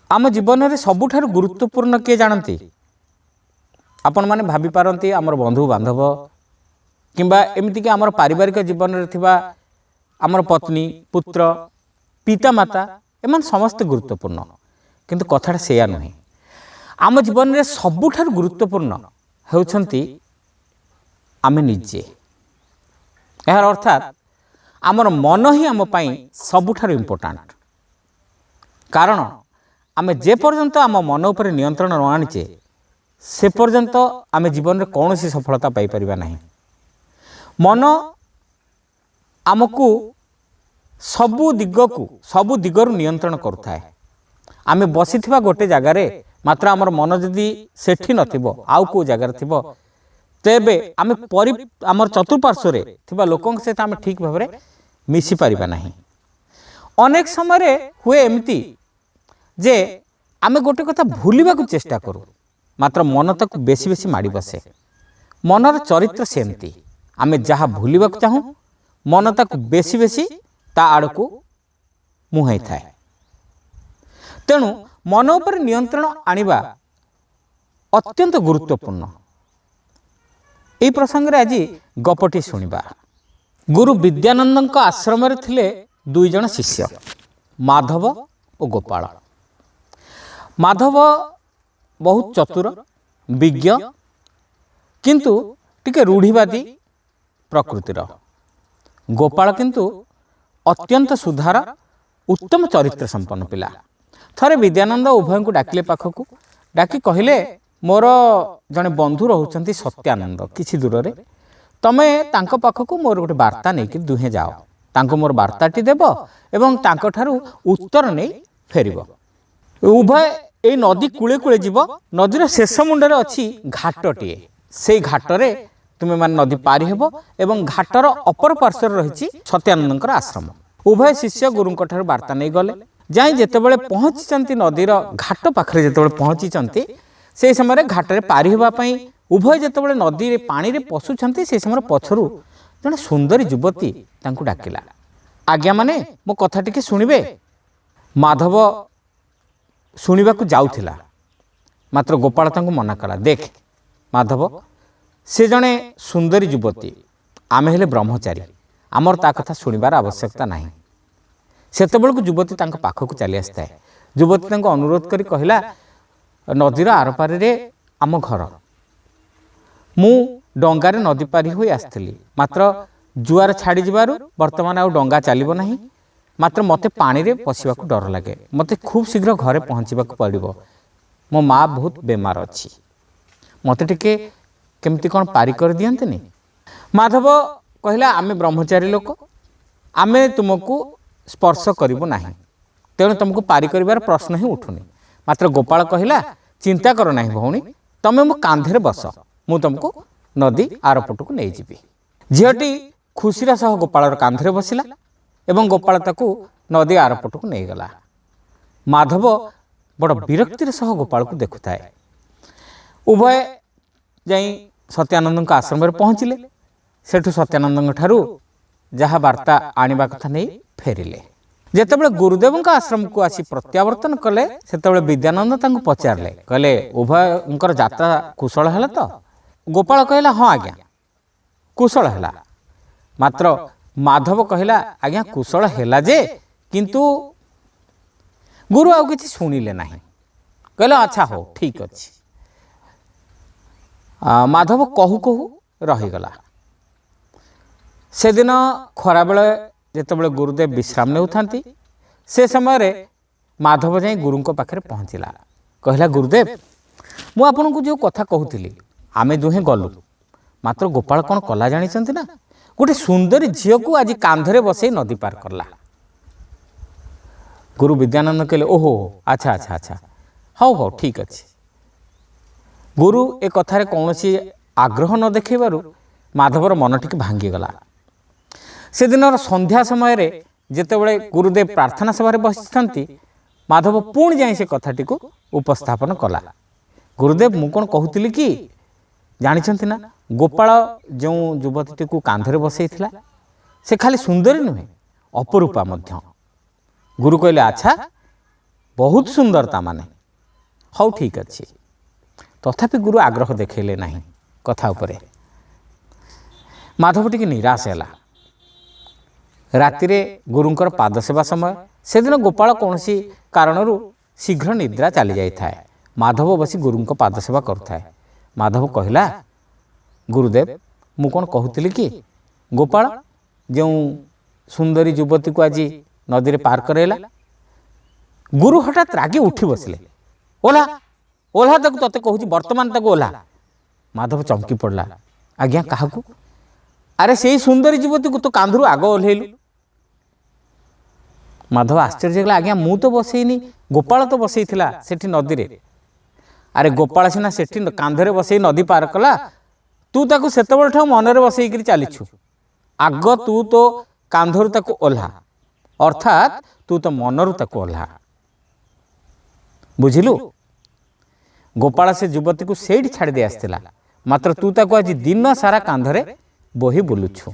आम जीवन में सबुठार गुरुत्वपूर्ण किए जानती आपण मैंने भाभी पारती आमर बंधु बांधव किंबा एमती कि आमर पारिवारिक जीवन में थिबा आमर पत्नी पुत्र पिता माता एमान समस्त गुरुत्वपूर्ण किंतु कथाटा सेया नुहे आम जीवन में सबुठार गुरुत्वपूर्ण होउछंती आमे निजे यार अर्थात आमर मन ही आम पाई सबुठार इम्पोर्टाट कारण आमे जे पर्यंत आम मन उपर नियंत्रण न आनीचे से पर्यंत आमे जीवन में कौन सी सफलता पाई परिबा नहीं। मन आमको सबु दिगरु नियंत्रण करुଥାଏ। आमे बसिथिबा गोटे जगार मात्र आमर मन जदि सेठी नथिबो आउ को जगार थिबो तेबे आमे आमर चतुर्पार्श्व रे थिबा लोकंक सहित आमे ठीक भाव में मिसी परिबा नहीं। अनेक समय हुए एमती जे आमे गोटे कथा भूलिबा को चेष्टा करू मात्र मन तक बेसी बेसी माड़ी बसे। मनर चरित्र सेमती आमे जहाँ भूलिबा को चाहूँ मन तक बेसी बेसी ता आड़ को मुहाई थाए। तेणु मन उपर नियंत्रण आनिबा अत्यंत गुरुत्वपूर्ण। यही प्रसंग में आज गपटी शुणा। गुरु विद्यानंद आश्रम थिले दुई जन शिष्य माधव और गोपाल। माधव बहुत चतुर विज्ञ किंतु टिके रूढ़िवादी प्रकृतिर। गोपाल किंतु अत्यंत सुधार उत्तम चरित्र संपन्न पिला। थरे विद्यानंद उभय को डाकिले पाखक डाकी कहले मोर जड़े बंधु रोचंती सत्यानंद किछि दूर रे तमे तांको पाखक मोर गोटे वार्ता नहीं कि दुहे जाओ तांको मोर वार्ताटी देव एवं तांको ठारू उत्तर नहीं फेरिब। उभय ए नदी कूले कूले जीव नदीर शेष मुंडे अच्छी घाटटे से घाटरे तुम मान नदी पारि हेब एवं घाटर अपर पार्श्वर रही सत्यानंद आश्रम। उभय शिष्य गुरु वार्ता नहीं गले जाई जेतेबेले पहुँची नदीर घाट पाखरे जेतेबेले पहुँची से समय घाटरे पारि हेबा पई उभय जेतेबेले नदी रे पानी रे पशुछंती से समय पछरु जने सुंदरी युवती तांकु डाकिला आज्ञा माने मो कथा टिके सुनिबे। माधव शुणा जाऊला मात्र गोपाल तांकु मना कला देख माधव से जड़े सुंदरी युवती आमे हेले ब्रह्मचारी आमर ता कथा शुणिबार आवश्यकता नहीं। सेतेबेलକୁ युवती तांको पाखକୁ चली आस्ता है। युवती तांको अनुरोध करी कहला नदीर आरपारी रे आम घर मु डंगारे नदी पारी होई आस्थिली मात्र जुआर छाड़ी जिबारु वर्तमान आउ डंगा चलिबो नहीं मात्र मते पानी रे पशिबाकू डर लगे मते खूब शीघ्र घरे पहुँचवाक पड़ो मो माँ बहुत बेमार अच्छी मते टिके केमती कौन पारी कर दियंतनी। माधव कहला आमे ब्रह्मचारी लोक आमे तुमको स्पर्श करिबो नाही तेणु तुमको पारी करिवार प्रश्न ही उठुनी। मात्र गोपाल कहला चिंता कर नाही भौणी तमे मो कांधे बस मु तुमको नदी आरपटू नहीं जीवी। झीटी खुशीर सह गोपाल कांधे बसिला एवं गोपाल ताकू नदी आरपटू नहीं गला। माधव बड़ विरक्तिर सह गोपाल को देखुए। उभय जाई सत्यानंद आश्रम में पहुँचले सेठू सत्यानंद ठारू जहाँ वार्ता आनिबा कथा नहीं फेरिले। जेतेबेले गुरुदेव आश्रम को आसी प्रत्यावर्तन कले सेतेबेले विद्यानंद तांको पचारले कहले उभयंकर यात्रा कुशल है तो। गोपाल कहला हाँ आज्ञा कुशल है मात्र माधव कहला आज्ञा कुशल है जे किंतु गुरु आउ किछि शुणिले नाही कहले अच्छा हो ठीक अच्छे। माधव कहू कहू रहीगला। से दिन खरा बेले जेतेबेले गुरुदेव विश्राम नेउथांती से समय रे माधव जाई गुरु पाखे पहुँचला कहला गुरुदेव मु आपन को जो कथा कहूली आमे दुहे गलु मात्र गोपाल कौन कला जानी ना गोटे सुंदरी झील को आज कांधरे बसई नदी पार करला। गुरु विद्यानंद कहले ओहो अच्छा अच्छा अच्छा हाँ हाँ ठीक अच्छे। गुरु ए कथार कौन आग्रह न देखबारू माधवर मन टिके भांगीगला। से दिन संध्या समय जेतेबेले गुरुदेव प्रार्थना सभा बसी माधव पुणी जाई से कथाटी को उपस्थापन कला। गुरुदेव मु कौन कहूली कि जानी ना गोपाल जो युवती को कांधरे बसई से खाली सुंदरी नुहे अपरूपा मध्य। गुरु कहले अच्छा ବହୁତ ସୁନ୍ଦର ତାମାନେ। ହଉ ଠିକ୍ ଅଛି। ତଥାପି ଗୁରୁ ଆଗ୍ରହ ଦେଖାଇଲେ ନାହିଁ କଥା ଉପରେ। ମାଧବ ଟିକେ ନିରାଶ ହେଲା। ରାତିରେ ଗୁରୁଙ୍କର ପାଦ ସେବା ସମୟ। ସେଦିନ ଗୋପାଳ କୌଣସି କାରଣରୁ ଶୀଘ୍ର ନିଦ୍ରା ଚାଲି ଯାଇଥାଏ। ମାଧବ ବସି ଗୁରୁଙ୍କ ପାଦ ସେବା କରୁଥାଏ। ମାଧବ କହିଲା, ଗୁରୁଦେବ, ମୁଁ କ'ଣ କହୁଥିଲି କି, ଗୋପାଳ ଯେଉଁ ସୁନ୍ଦରୀ ଯୁବତୀକୁ ଆଜି ନଦୀରେ ପାର କରାଇଲା। ଗୁରୁ ହଠାତ୍ ରାଗି ଉଠି ବସିଲେ। ଓହ୍ଲା ଓହ୍ଲା ତାକୁ, ତତେ କହୁଛି ବର୍ତ୍ତମାନ ତାକୁ ଓହ୍ଲା। ମାଧବ ଚମକି ପଡ଼ିଲା। ଆଜ୍ଞା, କାହାକୁ? ଆରେ ସେଇ ସୁନ୍ଦରୀ ଯୁବତୀକୁ ତୁ କାନ୍ଧରୁ ଆଗ ଓହ୍ଲେଇଲୁ। ମାଧବ ଆଶ୍ଚର୍ଯ୍ୟ ହେଲା। ଆଜ୍ଞା, ମୁଁ ତ ବସେଇନି, ଗୋପାଳ ତ ବସେଇଥିଲା ସେଠି ନଦୀରେ। ଆରେ ଗୋପାଳ ସିନା ସେଠି କାନ୍ଧରେ ବସେଇ ନଦୀ ପାର କଲା, ତୁ ତାକୁ ସେତେବେଳଠାରୁ ମନରେ ବସେଇକିରି ଚାଲିଛୁ। ଆଗ ତୁ ତୋ କାନ୍ଧରୁ ତାକୁ ଓହ୍ଲା, ଅର୍ଥାତ୍ ତୁ ତ ମନରୁ ତାକୁ ଓହ୍ଲା। ବୁଝିଲୁ? ଗୋପାଳ ସେ ଯୁବତୀକୁ ସେଇଠି ଛାଡ଼ି ଦେଇ ଆସିଥିଲା, ମାତ୍ର ତୁ ତାକୁ ଆଜି ଦିନ ସାରା କାନ୍ଧରେ ବୋହି ବୁଲୁଛୁ।